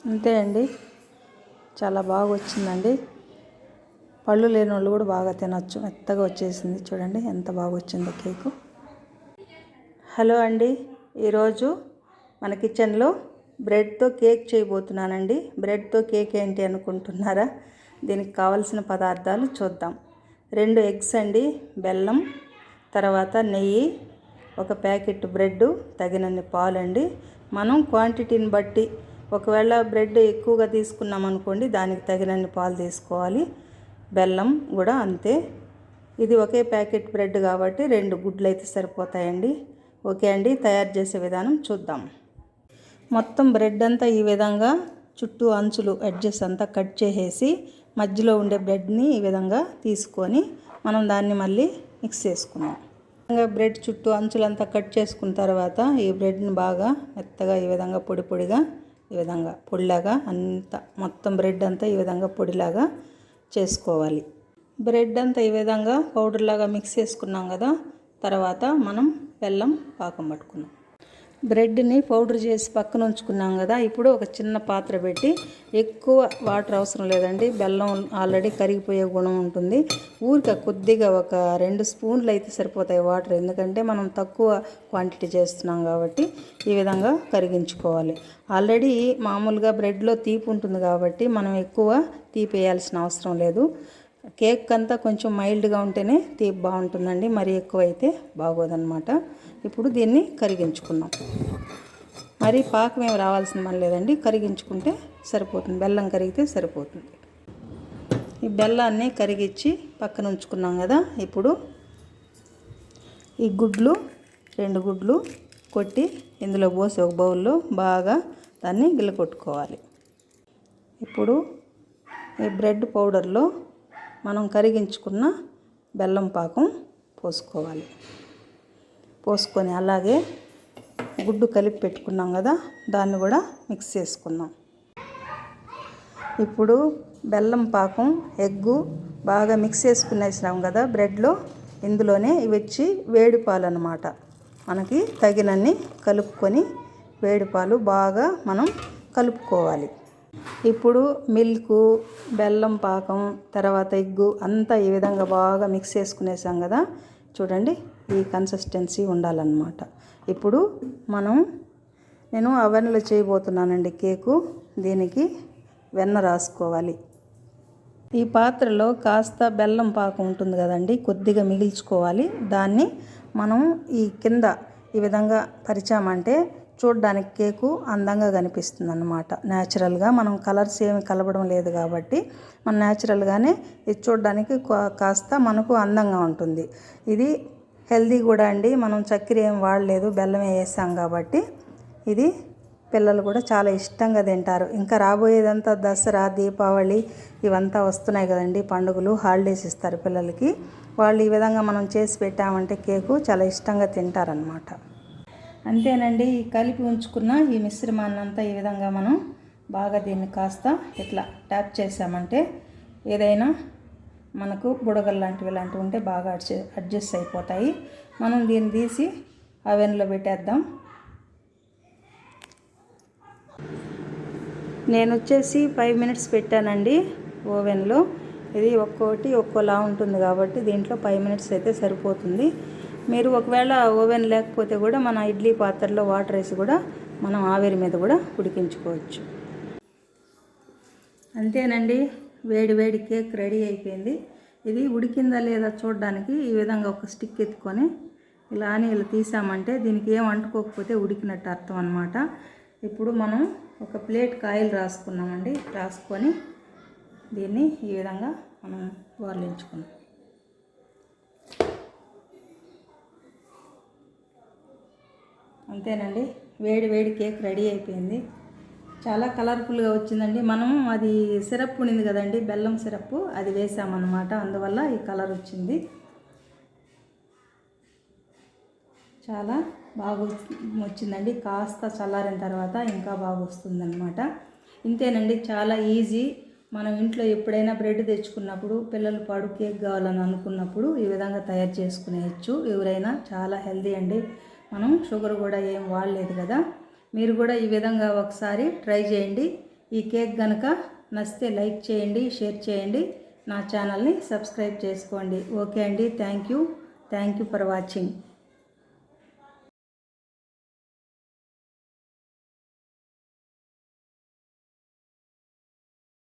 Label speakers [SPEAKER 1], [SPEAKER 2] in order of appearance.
[SPEAKER 1] అంతే అండి, చాలా బాగా వచ్చిందండి. పళ్ళు లేని వాళ్ళు కూడా బాగా తినొచ్చు. మెత్తగా వచ్చేసింది, చూడండి ఎంత బాగా వచ్చిందో కేకు. హలో అండి, ఈరోజు మన కిచెన్లో బ్రెడ్తో కేక్ చేయబోతున్నానండి. బ్రెడ్తో కేక్ ఏంటి అనుకుంటున్నారా? దీనికి కావలసిన పదార్థాలు చూద్దాం. 2 ఎగ్స్ అండి, బెల్లం, తర్వాత నెయ్యి, ఒక ప్యాకెట్ బ్రెడ్, తగినన్ని పాలండి. మనం క్వాంటిటీని బట్టి, ఒకవేళ బ్రెడ్ ఎక్కువగా తీసుకున్నాం అనుకోండి, దానికి తగినన్ని పాలు తీసుకోవాలి. బెల్లం కూడా అంతే. ఇది ఒకే ప్యాకెట్ బ్రెడ్ కాబట్టి 2 గుడ్లు అయితే సరిపోతాయండి. ఓకే అండి, తయారు చేసే విధానం చూద్దాం. మొత్తం బ్రెడ్ అంతా ఈ విధంగా చుట్టూ అంచులు ఎడ్జెస్ అంతా కట్ చేసేసి మధ్యలో ఉండే బ్రెడ్ని ఈ విధంగా తీసుకొని మనం దాన్ని మళ్ళీ మిక్స్ చేసుకున్నాం. బ్రెడ్ చుట్టూ అంచులంతా కట్ చేసుకున్న తర్వాత ఈ బ్రెడ్ని బాగా మెత్తగా ఈ విధంగా పొడి పొడిగా, ఈ విధంగా పొడిలాగా అంతా మొత్తం బ్రెడ్ అంతా ఈ విధంగా పొడిలాగా చేసుకోవాలి. బ్రెడ్ అంతా ఈ విధంగా పౌడర్ లాగా మిక్స్ చేసుకున్నాం కదా. తర్వాత మనం బెల్లం పాకం పట్టుకున్నాం. బ్రెడ్ని పౌడర్ చేసి పక్కన ఉంచుకున్నాం కదా. ఇప్పుడు ఒక చిన్న పాత్ర పెట్టి, ఎక్కువ వాటర్ అవసరం లేదండి, బెల్లం ఆల్రెడీ కరిగిపోయే గుణం ఉంటుంది. ఊరిక కొద్దిగా ఒక 2 స్పూన్లు అయితే సరిపోతాయి వాటర్, ఎందుకంటే మనం తక్కువ క్వాంటిటీ చేస్తున్నాం కాబట్టి ఈ విధంగా కరిగించుకోవాలి. ఆల్రెడీ మామూలుగా బ్రెడ్లో తీపి ఉంటుంది కాబట్టి మనం ఎక్కువ తీపి వేయాల్సిన అవసరం లేదు. కేక్ అంతా కొంచెం మైల్డ్గా ఉంటేనే తీపి బాగుంటుందండి, మరీ ఎక్కువ అయితే బాగోదన్నమాట. ఇప్పుడు దీన్ని కరిగించుకున్నాం. మరి పాకం ఏమి రావాల్సిన పని లేదండి, కరిగించుకుంటే సరిపోతుంది, బెల్లం కరిగితే సరిపోతుంది. ఈ బెల్లాన్ని కరిగించి పక్కన ఉంచుకున్నాం కదా. ఇప్పుడు ఈ గుడ్లు 2 గుడ్లు కొట్టి ఇందులో పోసి ఒక బౌల్లో బాగా దాన్ని గిల్లకొట్టుకోవాలి. ఇప్పుడు ఈ బ్రెడ్ పౌడర్లో మనం కరిగించుకున్న బెల్లం పాకం పోసుకోవాలి. పోసుకొని అలాగే గుడ్డు కలిపి పెట్టుకున్నాం కదా, దాన్ని కూడా మిక్స్ చేసుకున్నాం. ఇప్పుడు బెల్లం పాకం, ఎగ్గు బాగా మిక్స్ చేసుకునేసినాం కదా బ్రెడ్లో. ఇందులోనే ఇవి వచ్చి వేడి పాలు అన్నమాట. మనకి తగినన్ని కలుపుకొని వేడి పాలు బాగా మనం కలుపుకోవాలి. ఇప్పుడు మిల్క్, బెల్లం పాకం, తర్వాత ఎగ్గు అంతా ఈ విధంగా బాగా మిక్స్ చేసుకునేసాం కదా. చూడండి, ఈ కన్సిస్టెన్సీ ఉండాలన్నమాట. ఇప్పుడు నేను అవెన్లో చేయబోతున్నానండి కేకు. దీనికి వెన్న రాసుకోవాలి. ఈ పాత్రలో కాస్త బెల్లం పాకం ఉంటుంది కదండి, కొద్దిగా మిగిల్చుకోవాలి. దాన్ని మనం ఈ కింద ఈ విధంగా పరిచామంటే చూడడానికి కేకు అందంగా కనిపిస్తుంది అన్నమాట. న్యాచురల్గా మనం కలర్స్ ఏమి కలపడం లేదు కాబట్టి మన న్యాచురల్గానే ఇది చూడడానికి కాస్త మనకు అందంగా ఉంటుంది. ఇది హెల్దీ కూడా అండి, మనం చక్కెర ఏం వాడలేదు, బెల్లమే వేసాం కాబట్టి ఇది పిల్లలు కూడా చాలా ఇష్టంగా తింటారు. ఇంకా రాబోయేదంతా దసరా, దీపావళి ఇవంతా వస్తున్నాయి కదండి, పండుగలు, హాలిడేస్ ఇస్తారు పిల్లలకి. వాళ్ళు ఈ విధంగా మనం చేసి పెట్టామంటే కేకు చాలా ఇష్టంగా తింటారనమాట. అంతేనండి, ఈ కలిపి ఉంచుకున్న ఈ మిశ్రమాన్ని అంతా ఈ విధంగా మనం బాగా దీన్ని కాస్త ఇట్లా ట్యాప్ చేసామంటే ఏదైనా మనకు బుడగలు ఇలాంటివి ఉంటే బాగా అడ్జస్ట్ అయిపోతాయి. మనం దీన్ని తీసి అవెన్లో పెట్టేద్దాం. నేను వచ్చేసి 5 మినిట్స్ పెట్టానండి ఓవెన్లో. ఇది ఒక్కోటి ఒక్కోలా ఉంటుంది కాబట్టి దీంట్లో 5 మినిట్స్ అయితే సరిపోతుంది. మీరు ఒకవేళ ఓవెన్ లేకపోతే కూడా మన ఇడ్లీ పాత్రలో వాటర్ వేసి కూడా మనం ఆవిరి మీద కూడా ఉడికించుకోవచ్చు. అంతేనండి, వేడి వేడి కేక్ రెడీ అయిపోయింది. ఇది ఉడికిందా లేదా చూడడానికి ఈ విధంగా ఒక స్టిక్ ఎత్తుకొని ఇలా తీసామంటే దీనికి ఏం అంటుకోకపోతే ఉడికినట్టు అర్థం అన్నమాట. ఇప్పుడు మనం ఒక ప్లేట్కి ఆయిల్ రాసుకున్నామండి. రాసుకొని దీన్ని ఈ విధంగా మనం వార్లించుకున్నాం. అంతేనండి, వేడి వేడి కేక్ రెడీ అయిపోయింది. చాలా కలర్ఫుల్గా వచ్చిందండి. మనం అది సిరప్ ఉండింది కదండి, బెల్లం సిరప్, అది వేసామన్నమాట, అందువల్ల ఈ కలర్ వచ్చింది. చాలా బాగా వచ్చిందండి. కాస్త చల్లారిన తర్వాత ఇంకా బాగా వస్తుందన్నమాట. ఇంతేనండి, చాలా ఈజీ. మనం ఇంట్లో ఎప్పుడైనా బ్రెడ్ తెచ్చుకున్నప్పుడు పిల్లలు పాడు కేక్ కావాలని అనుకున్నప్పుడు ఈ విధంగా తయారు చేసుకునేయచ్చు ఎవరైనా. చాలా హెల్దీ అండి, మనం షుగర్ కూడా ఏం వాడలేదు కదా. మీరు కూడా ఈ విధంగా ఒకసారి ట్రై చేయండి. ఈ కేక్ కనుక నచ్చితే లైక్ చేయండి, షేర్ చేయండి, నా ఛానల్ని సబ్స్క్రైబ్ చేసుకోండి. ఓకే అండి, థ్యాంక్ యూ ఫర్ వాచింగ్.